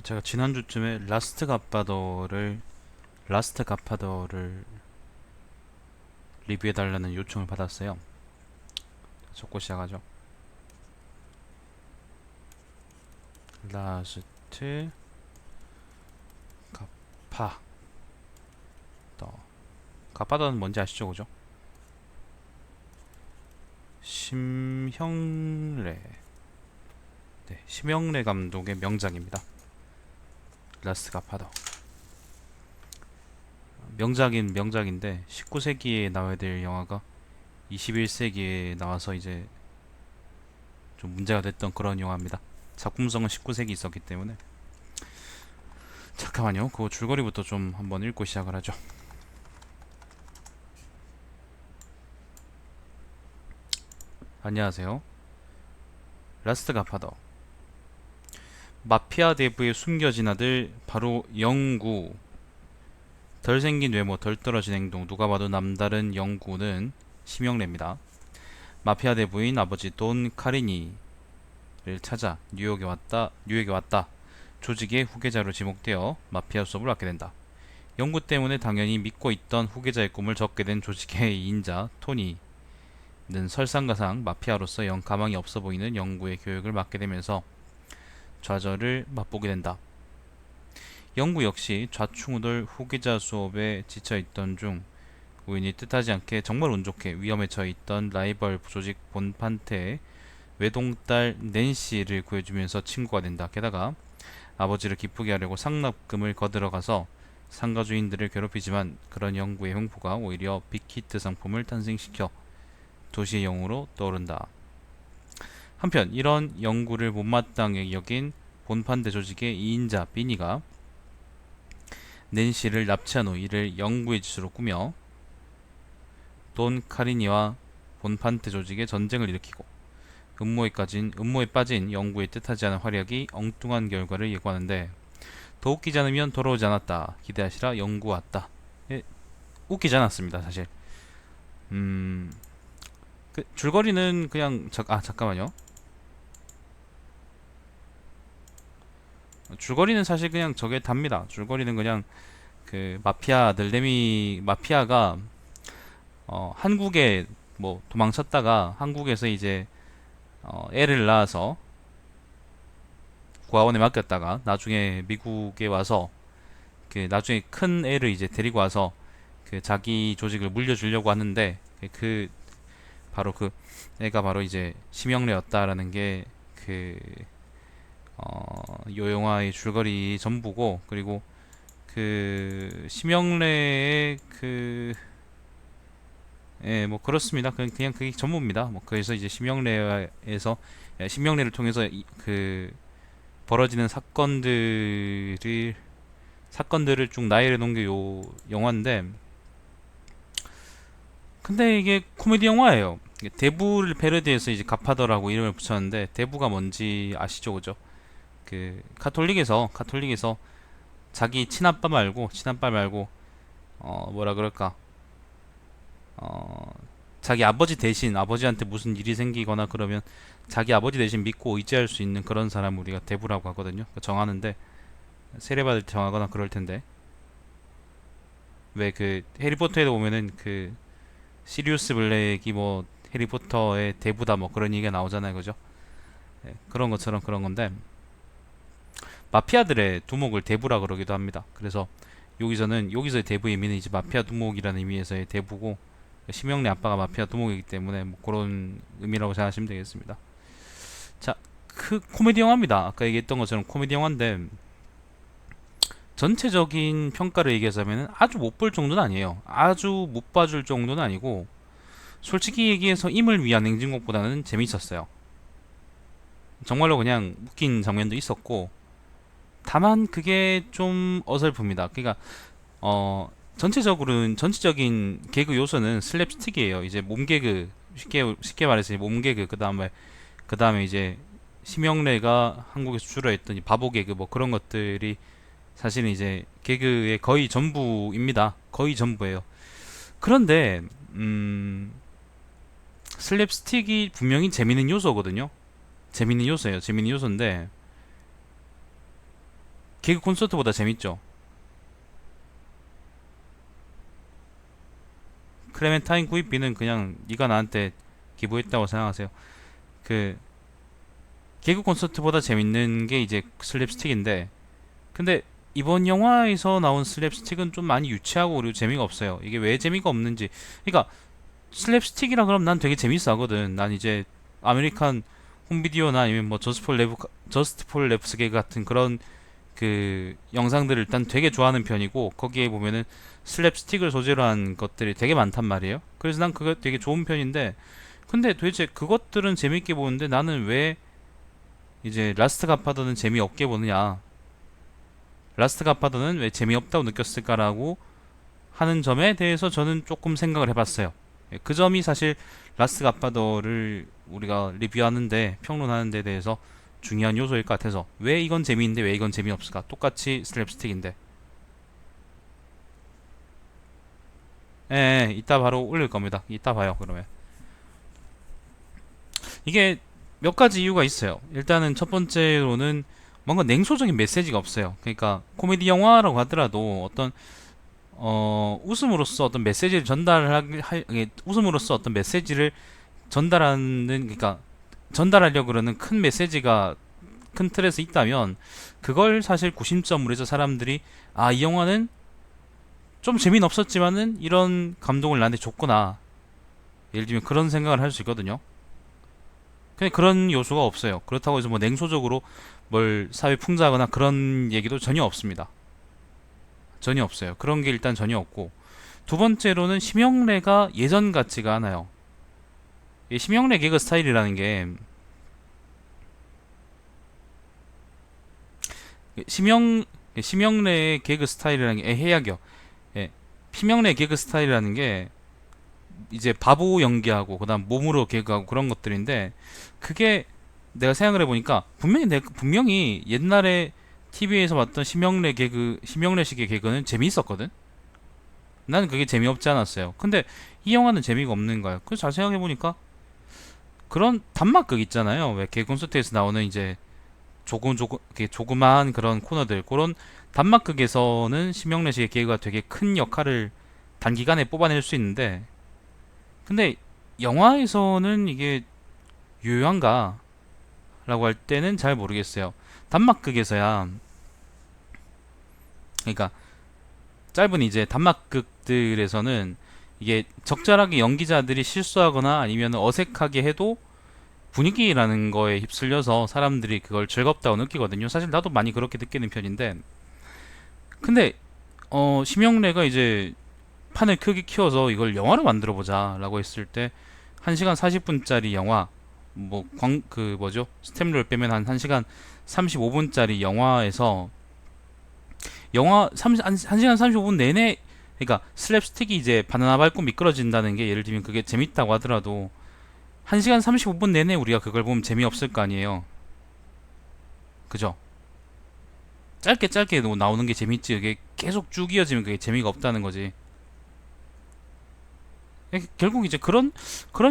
제가 지난주쯤에 라스트 갓파더를 리뷰해달라는 요청을 받았어요. 적고 시작하죠. 라스트 갓파더. 갓파더는 뭔지 아시죠, 그죠? 심형래. 네, 심형래 감독의 명작입니다. 라스트 갓파더. 명작인 명작인데 19세기에 나와야 될 영화가 21세기에 나와서 이제 좀 문제가 됐던 그런 영화입니다. 작품성은 19세기 있었기 때문에. 잠깐만요. 그 줄거리부터 좀 한번 읽고 시작을 하죠. 안녕하세요. 라스트 갓파더. 마피아 대부의 숨겨진 아들 바로 영구. 덜 생긴 외모, 덜 떨어진 행동, 누가 봐도 남다른 영구는 심형래입니다. 마피아 대부인 아버지 돈 카리니를 찾아 뉴욕에 왔다. 조직의 후계자로 지목되어 마피아 수업을 받게 된다. 영구 때문에 당연히 믿고 있던 후계자의 꿈을 접게 된 조직의 2인자 토니는 설상가상 마피아로서 영 가망이 없어 보이는 영구의 교육을 맡게 되면서 좌절을 맛보게 된다. 영구 역시 좌충우돌 후계자 수업에 지쳐있던 중 우연히 뜻하지 않게 정말 운 좋게 위험에 처해있던 라이벌 조직 본판테의 외동딸 낸시를 구해주면서 친구가 된다. 게다가 아버지를 기쁘게 하려고 상납금을 거들어가서 상가 주인들을 괴롭히지만 그런 영구의 횡포가 오히려 빅히트 상품을 탄생시켜 도시의 영웅으로 떠오른다. 한편 이런 영구를 못마땅하게 여긴 본판대 조직의 2인자 비니가 낸시를 납치한 후 이를 영구의 짓으로 꾸며 돈 카리니와 본판테 조직의 전쟁을 일으키고 음모에 빠진 영구의 뜻하지 않은 활약이 엉뚱한 결과를 예고하는데 더 웃기지 않으면 돌아오지 않았다. 기대하시라 영구 왔다. 예, 웃기지 않았습니다 사실. 줄거리는 그냥 잠깐만요. 줄거리는 사실 그냥 저게 답니다. 줄거리는 그냥 그 마피아 들레미 마피아가 한국에 뭐 도망쳤다가 한국에서 이제 애를 낳아서 고아원에 맡겼다가 나중에 미국에 와서 그 나중에 큰 애를 이제 데리고 와서 그 자기 조직을 물려주려고 하는데 그 바로 그 애가 바로 이제 심형래였다라는 게 그 요 영화의 줄거리 전부고, 그리고 그 심형래의 그 예, 뭐 그렇습니다. 그냥 그게 전부입니다. 뭐 그래서 이제 심형래를 통해서 그 벌어지는 사건들을 쭉 나열해 놓은 게 요 영화인데, 근데 이게 코미디 영화예요. 대부를 패러디해서 이제 갓파더라고 이름을 붙였는데, 대부가 뭔지 아시죠, 그죠? 그 카톨릭에서 자기 친아빠 말고 뭐라 그럴까, 어 자기 아버지 대신 아버지한테 무슨 일이 생기거나 그러면 자기 아버지 대신 믿고 의지할 수 있는 그런 사람 우리가 대부라고 하거든요. 정하는데 세례받을 때 정하거나 그럴 텐데, 왜 그 해리포터에도 보면은 그 시리우스 블랙이 뭐 해리포터의 대부다 뭐 그런 얘기가 나오잖아요, 그죠? 예, 그런 것처럼 그런 건데, 마피아들의 두목을 대부라 그러기도 합니다. 그래서 여기서의 대부의 의미는 이제 마피아 두목이라는 의미에서의 대부고, 심형래 아빠가 마피아 두목이기 때문에 뭐 그런 의미라고 생각하시면 되겠습니다. 자, 그 코미디 영화입니다. 아까 얘기했던 것처럼 코미디 영화인데, 전체적인 평가를 얘기하자면 아주 못 볼 정도는 아니에요. 아주 못 봐줄 정도는 아니고, 솔직히 얘기해서 임을 위한 행진곡보다는 재밌었어요. 정말로 그냥 웃긴 장면도 있었고, 다만 그게 좀 어설픕니다. 그러니까 전체적인 개그 요소는 슬랩스틱이에요. 이제 몸 개그, 쉽게 말해서 몸 개그, 그다음에 이제 심형래가 한국에서 주로 했던 이 바보 개그 뭐 그런 것들이 사실은 이제 개그의 거의 전부입니다. 거의 전부예요. 그런데 슬랩스틱이 분명히 재밌는 요소거든요. 재밌는 요소예요. 재밌는 요소인데 개그 콘서트보다 재밌죠. 클레멘타인 구입비는 그냥 네가 나한테 기부했다고 생각하세요. 그 개그 콘서트보다 재밌는 게 이제 슬랩스틱인데, 근데 이번 영화에서 나온 슬랩스틱은 좀 많이 유치하고 그리고 재미가 없어요. 이게 왜 재미가 없는지. 그러니까 슬랩스틱이라 그러면 난 되게 재밌어 하거든. 난 이제 아메리칸 홈비디오나 아니면 뭐 저스트 폴 레프스 개그 같은 그런 그 영상들을 일단 되게 좋아하는 편이고, 거기에 보면은 슬랩스틱을 소재로 한 것들이 되게 많단 말이에요. 그래서 난 그거 되게 좋은 편인데, 근데 도대체 그것들은 재밌게 보는데 나는 왜 이제 라스트 갓파더는 재미없게 보느냐, 라스트 갓파더는 왜 재미없다고 느꼈을까라고 하는 점에 대해서 저는 조금 생각을 해봤어요. 예, 그 점이 사실 라스트 갓파더를 우리가 리뷰하는데, 평론하는 데 대해서 중요한 요소일 것 같아서, 왜 이건 재미있는데 왜 이건 재미없을까? 똑같이 슬랩스틱인데. 예, 이따 바로 올릴 겁니다. 이따 봐요, 그러면. 이게 몇 가지 이유가 있어요. 일단은 첫 번째로는 뭔가 냉소적인 메시지가 없어요. 그러니까 코미디 영화라고 하더라도 어떤 웃음으로써 어떤 메시지를 웃음으로써 어떤 메시지를 전달하는, 그러니까 전달하려고 그러는 큰 메시지가 큰 틀에서 있다면, 그걸 사실 구심점으로 해서 사람들이 아, 이 영화는 좀 재미는 없었지만은 이런 감동을 나한테 줬구나, 예를 들면 그런 생각을 할 수 있거든요. 근데 그런 요소가 없어요. 그렇다고 해서 뭐 냉소적으로 뭘 사회 풍자하거나 그런 얘기도 전혀 없습니다. 전혀 없어요. 그런 게 일단 전혀 없고, 두 번째로는 심형래가 예전 같지가 않아요. 이 심형래 개그 스타일이라는 게, 심형 심형래의 개그 스타일이라는 게 해약이요. 예. 심형래 개그 스타일이라는 게 이제 바보 연기하고 그다음 몸으로 개그하고 그런 것들인데, 그게 내가 생각을 해보니까 분명히 옛날에 TV에서 봤던 심형래식의 개그는 재미있었거든. 나는 그게 재미없지 않았어요. 근데 이 영화는 재미가 없는 거예요. 그래서 잘 생각해보니까 그런 단막극 있잖아요. 왜 개그 콘서트에서 나오는 이제 이렇게 조그마한 그런 코너들, 그런 단막극에서는 심형래식의 개그가 되게 큰 역할을 단기간에 뽑아낼 수 있는데, 근데 영화에서는 이게 유효한가? 라고 할 때는 잘 모르겠어요. 단막극에서야, 그러니까 짧은 이제 단막극들에서는 이게 적절하게 연기자들이 실수하거나 아니면 어색하게 해도 분위기라는 거에 휩쓸려서 사람들이 그걸 즐겁다고 느끼거든요. 사실 나도 많이 그렇게 느끼는 편인데, 근데 심영래가 이제 판을 크게 키워서 이걸 영화로 만들어 보자라고 했을 때, 1시간 40분짜리 영화, 뭐 그 뭐죠? 스탬프를 빼면 한 1시간 35분짜리 영화에서 영화 1시간 35분 내내, 그러니까 슬랩스틱이 이제 바나나 밟고 미끄러진다는 게 예를 들면 그게 재밌다고 하더라도 1시간 35분 내내 우리가 그걸 보면 재미없을 거 아니에요. 그죠? 짧게 짧게 나오는 게 재밌지, 그게 계속 쭉 이어지면 그게 재미가 없다는 거지. 결국 이제 그런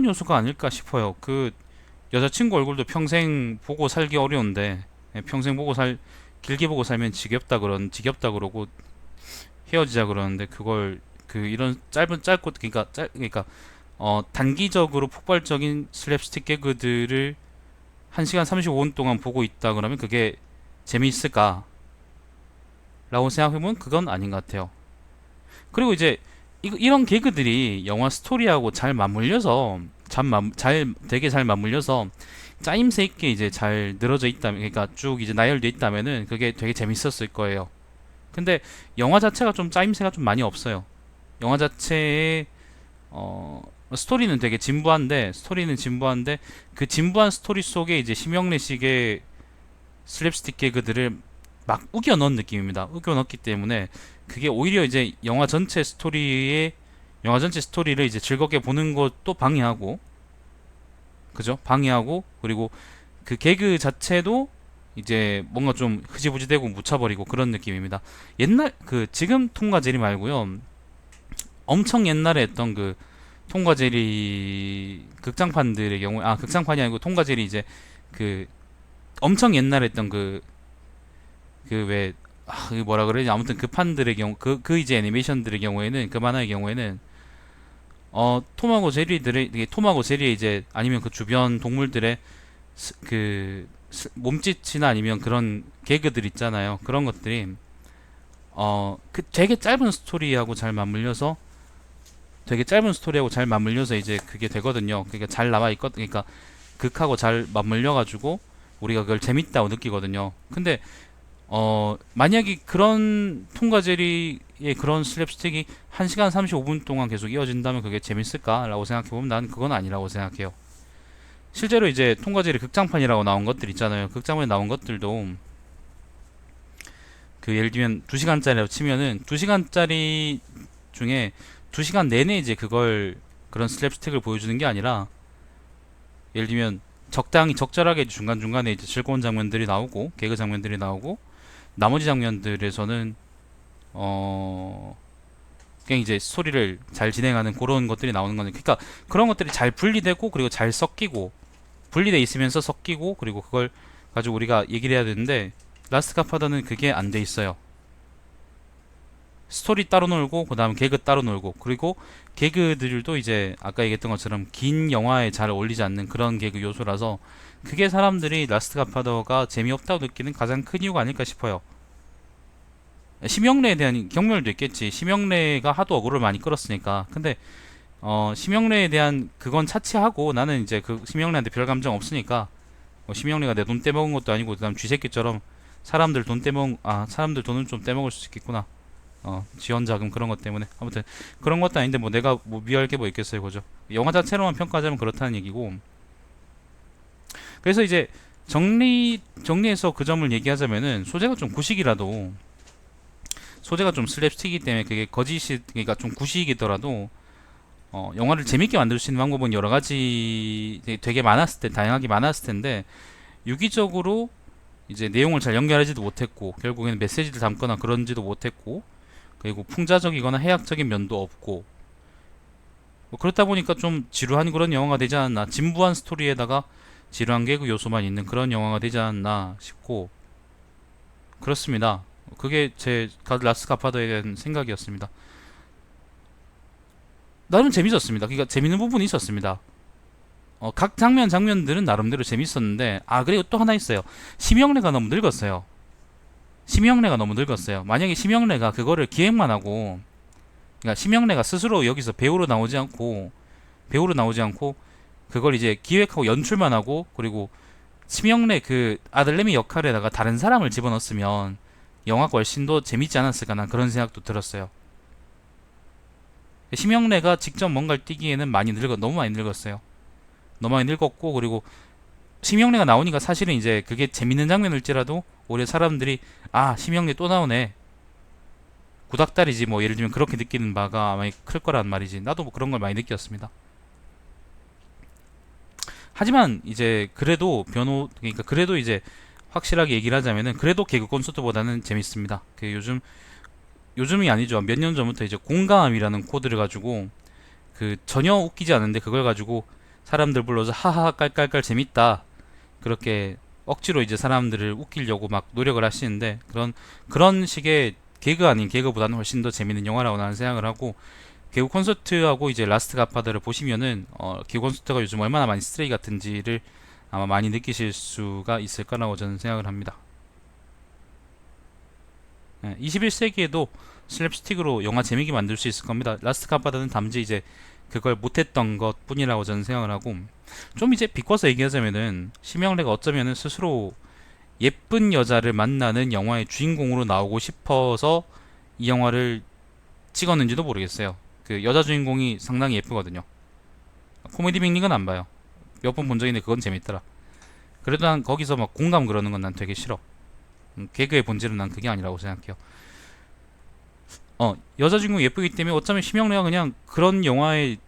요소가 아닐까 싶어요. 그 여자친구 얼굴도 평생 보고 살기 어려운데, 평생 길게 보고 살면 지겹다 그러고 헤어지자 그러는데, 그걸 이런 짧고, 그러니까 단기적으로 폭발적인 슬랩스틱 개그들을 1시간 35분 동안 보고 있다 그러면 그게 재미있을까? 라고 생각해보면 그건 아닌 것 같아요. 그리고 이제 이런 개그들이 영화 스토리하고 잘 맞물려서, 되게 잘 맞물려서 짜임새 있게 이제 잘 늘어져 있다면, 그러니까 쭉 이제 나열돼 있다면은 그게 되게 재밌었을 거예요. 근데 영화 자체가 좀 짜임새가 좀 많이 없어요. 영화 자체의 스토리는 진부한데 그 진부한 스토리 속에 이제 심형래식의 슬랩스틱 개그들을 막 우겨 넣은 느낌입니다. 우겨 넣기 때문에 그게 오히려 이제 영화 전체 스토리를 이제 즐겁게 보는 것도 방해하고, 그죠? 방해하고, 그리고 그 개그 자체도 이제 뭔가 좀 흐지부지되고 묻혀버리고 그런 느낌입니다. 지금 통과 제리 말고요. 엄청 옛날에 했던 그 통과 제리 극장판들의 경우에, 극장판이 아니고 통과 제리 이제 그 엄청 옛날에 했던 그 왜 그게 뭐라 그러지? 아무튼 그 판들의 경우, 그 이제 애니메이션들의 경우에는, 그 만화의 경우에는, 톰하고 제리들의, 이게 톰하고 제리의 이제, 아니면 그 주변 동물들의 몸짓이나 아니면 그런 개그들 있잖아요. 그런 것들이, 그 되게 짧은 스토리하고 잘 맞물려서, 이제 그게 되거든요. 그러니까 잘 나와 있거든. 그러니까 극하고 잘 맞물려가지고, 우리가 그걸 재밌다고 느끼거든요. 근데 만약에 그런 톰과 제리의 그런 슬랩스틱이 1시간 35분 동안 계속 이어진다면 그게 재밌을까라고 생각해보면 난 그건 아니라고 생각해요. 실제로 이제 톰과 제리 극장판이라고 나온 것들 있잖아요. 극장판에 나온 것들도 그 예를 들면 2시간짜리라고 치면은 2시간짜리 중에 2시간 내내 이제 그걸 그런 슬랩스틱을 보여주는 게 아니라 예를 들면 적당히 적절하게 중간중간에 이제 즐거운 장면들이 나오고 개그 장면들이 나오고 나머지 장면들에서는 어 그냥 이제 스토리를 잘 진행하는 그런 것들이 나오는 거는 그러니까 그런 것들이 잘 분리되고 그리고 잘 섞이고 분리돼 있으면서 섞이고 그리고 그걸 가지고 우리가 얘기를 해야 되는데 라스트 갓파더는 그게 안 돼 있어요. 스토리 따로 놀고 그다음 개그 따로 놀고 그리고 개그들도 이제 아까 얘기했던 것처럼 긴 영화에 잘 어울리지 않는 그런 개그 요소라서 그게 사람들이 라스트 갓파더가 재미없다고 느끼는 가장 큰 이유가 아닐까 싶어요. 심형래에 대한 경멸도 있겠지. 심형래가 하도 어그로를 많이 끌었으니까. 근데 심형래에 대한 그건 차치하고 나는 이제 그 심형래한테 별 감정 없으니까 심형래가 내 돈 떼먹은 것도 아니고 그다음 쥐새끼처럼 사람들 돈은 좀 떼먹을 수 있겠구나. 지원 자금 그런 것 때문에 아무튼 그런 것도 아닌데 뭐 내가 뭐 미워할 게 뭐 있겠어요, 그죠? 영화 자체로만 평가하자면 그렇다는 얘기고. 그래서 이제 정리해서 그 점을 얘기하자면은 소재가 좀 슬랩스틱이기 때문에 그게 거짓이 그러니까 좀 구식이더라도 영화를 재밌게 만들 수 있는 방법은 여러 가지 되게 많았을 때 다양하게 많았을 텐데 유기적으로 이제 내용을 잘 연결하지도 못했고 결국에는 메시지를 담거나 그런지도 못했고 그리고 풍자적이거나 해학적인 면도 없고 뭐 그렇다 보니까 좀 지루한 그런 영화가 되지 않았나 진부한 스토리에다가 지루한 개그 요소만 있는 그런 영화가 되지 않았나 싶고 그렇습니다. 그게 제 라스 가파더에 대한 생각이었습니다. 나름 재밌었습니다. 그러니까 재밌는 부분이 있었습니다. 각 장면들은 나름대로 재밌었는데 그리고 또 하나 있어요. 심형래가 너무 늙었어요. 만약에 심형래가 그거를 기획만 하고 그러니까 심형래가 스스로 여기서 배우로 나오지 않고 그걸 이제 기획하고 연출만 하고 그리고 심형래 그 아들내미 역할에다가 다른 사람을 집어넣었으면 영화가 훨씬 더 재밌지 않았을까 난 그런 생각도 들었어요. 심형래가 직접 뭔가를 띄기에는 너무 많이 늙었어요. 너무 많이 늙었고 그리고 심형래가 나오니까 사실은 이제 그게 재밌는 장면일지라도 오히려 사람들이 심형래 또 나오네 구닥다리지 뭐 예를 들면 그렇게 느끼는 바가 많이 클 거란 말이지. 나도 뭐 그런 걸 많이 느꼈습니다. 하지만 이제 그래도 이제 확실하게 얘기를 하자면은 그래도 개그 콘서트보다는 재밌습니다. 요즘이 아니죠. 몇 년 전부터 이제 공감이라는 코드를 가지고 그 전혀 웃기지 않은데 그걸 가지고 사람들 불러서 하하 깔깔깔 재밌다 그렇게 억지로 이제 사람들을 웃기려고 막 노력을 하시는데 그런 식의 개그 아닌 개그보다는 훨씬 더 재밌는 영화라고 나는 생각을 하고 개그 콘서트하고 이제 라스트 갓파더를 보시면은 개그 콘서트가 요즘 얼마나 많이 쓰레기 같은지를 아마 많이 느끼실 수가 있을 거라고 저는 생각을 합니다. 21세기에도 슬랩스틱으로 영화 재밌게 만들 수 있을 겁니다. 라스트 갓파더는 단지 이제 그걸 못했던 것 뿐이라고 저는 생각을 하고 좀 이제 비꼬아서 얘기하자면은 심형래가 어쩌면은 스스로 예쁜 여자를 만나는 영화의 주인공으로 나오고 싶어서 이 영화를 찍었는지도 모르겠어요. 그 여자 주인공이 상당히 예쁘거든요. 코미디 빅리그는 안 봐요. 몇 번 본 적 있는데 그건 재밌더라. 그래도 난 거기서 막 공감 그러는 건 난 되게 싫어. 개그의 본질은 난 그게 아니라고 생각해요. 여자 주인공 예쁘기 때문에 어쩌면 심형래가 그냥 그런 영화의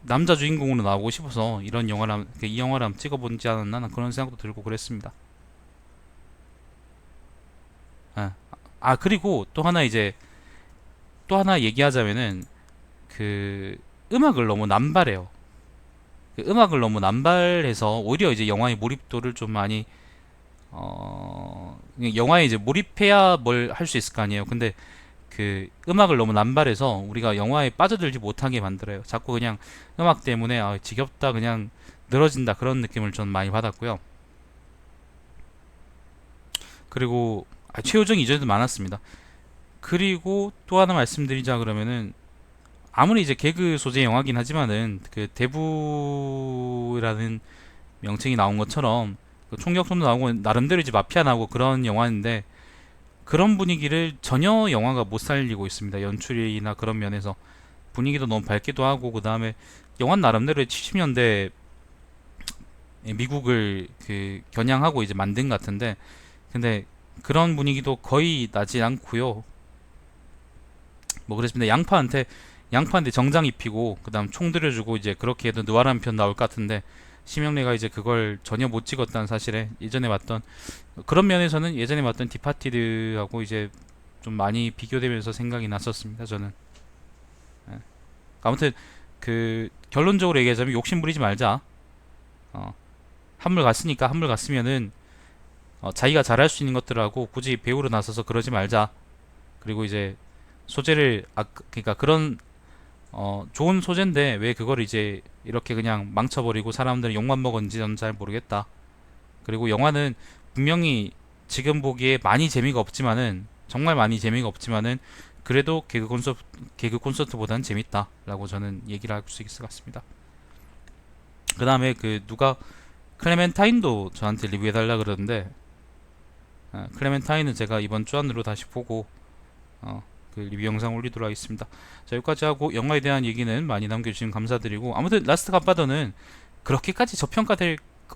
남자 주인공으로 나오고 싶어서 이 영화를 한번 찍어보지 않았나 난 그런 생각도 들고 그랬습니다. 그리고 또 하나 얘기하자면은 그 음악을 너무 남발해요. 그 음악을 너무 남발해서 오히려 이제 영화의 몰입도를 좀 많이 그냥 영화에 이제 몰입해야 뭘 할 수 있을 거 아니에요. 근데 그 음악을 너무 남발해서 우리가 영화에 빠져들지 못하게 만들어요. 자꾸 그냥 음악 때문에 지겹다, 그냥 늘어진다, 그런 느낌을 좀 많이 받았고요. 그리고 최효정 이전에도 많았습니다. 그리고 또 하나 말씀드리자 그러면은, 아무리 이제 개그 소재 영화긴 하지만은 그 대부라는 명칭이 나온 것처럼 그 총격전도 나오고 나름대로 이제 마피아 나오고 그런 영화인데, 그런 분위기를 전혀 영화가 못 살리고 있습니다. 연출이나 그런 면에서 분위기도 너무 밝기도 하고, 그 다음에 영화 나름대로 70년대 미국을 그 겨냥하고 이제 만든 것 같은데, 근데 그런 분위기도 거의 나지 않고요. 뭐 그랬습니다. 양파한테 정장 입히고 그다음 총 들여주고 이제 그렇게 해도 느와르한 편 나올 것 같은데, 심영래가 이제 그걸 전혀 못 찍었다는 사실에 예전에 봤던, 그런 면에서는 예전에 봤던 디파티드하고 이제 좀 많이 비교되면서 생각이 났었습니다. 저는. 예. 아무튼 그 결론적으로 얘기하자면 욕심 부리지 말자. 어, 한물 갔으니까, 한물 갔으면은 자기가 잘할 수 있는 것들하고 굳이 배우로 나서서 그러지 말자. 그리고 이제 소재를 그러니까 그런 좋은 소재인데 왜 그걸 이제 이렇게 그냥 망쳐버리고 사람들은 욕만 먹었는지 저는 잘 모르겠다. 그리고 영화는 분명히 지금 보기에 많이 재미가 없지만은, 정말 많이 재미가 없지만은, 그래도 개그 콘서트보다는 재밌다라고 저는 얘기를 할 수 있을 것 같습니다. 그 다음에 그 누가 클레멘타인도 저한테 리뷰해달라 그러는데, 클레멘타인은 제가 이번 주 안으로 다시 보고 어, 그 리뷰 영상 올리도록 하겠습니다. 자, 여기까지 하고 영화에 대한 얘기는 많이 남겨주시면 감사드리고, 아무튼 라스트 갓파더는 그렇게까지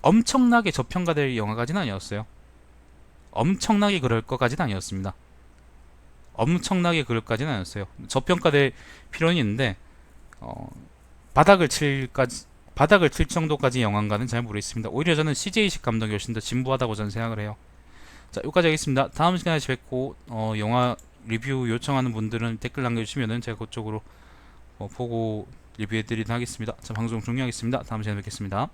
엄청나게 저평가될 영화까지는 아니었어요. 엄청나게 그럴 것까지는 아니었습니다. 엄청나게 그럴까지는 아니었어요. 저평가될 필요는 있는데 어, 바닥을 칠 정도까지 영화인가는 잘 모르겠습니다. 오히려 저는 CJ식 감독이 훨씬 더 진부하다고 저는 생각을 해요. 자, 여기까지 하겠습니다. 다음 시간에 다시 뵙고 영화 리뷰 요청하는 분들은 댓글 남겨주시면은 제가 그쪽으로 보고 리뷰해드리도록 하겠습니다. 자, 방송 종료하겠습니다. 다음 시간에 뵙겠습니다.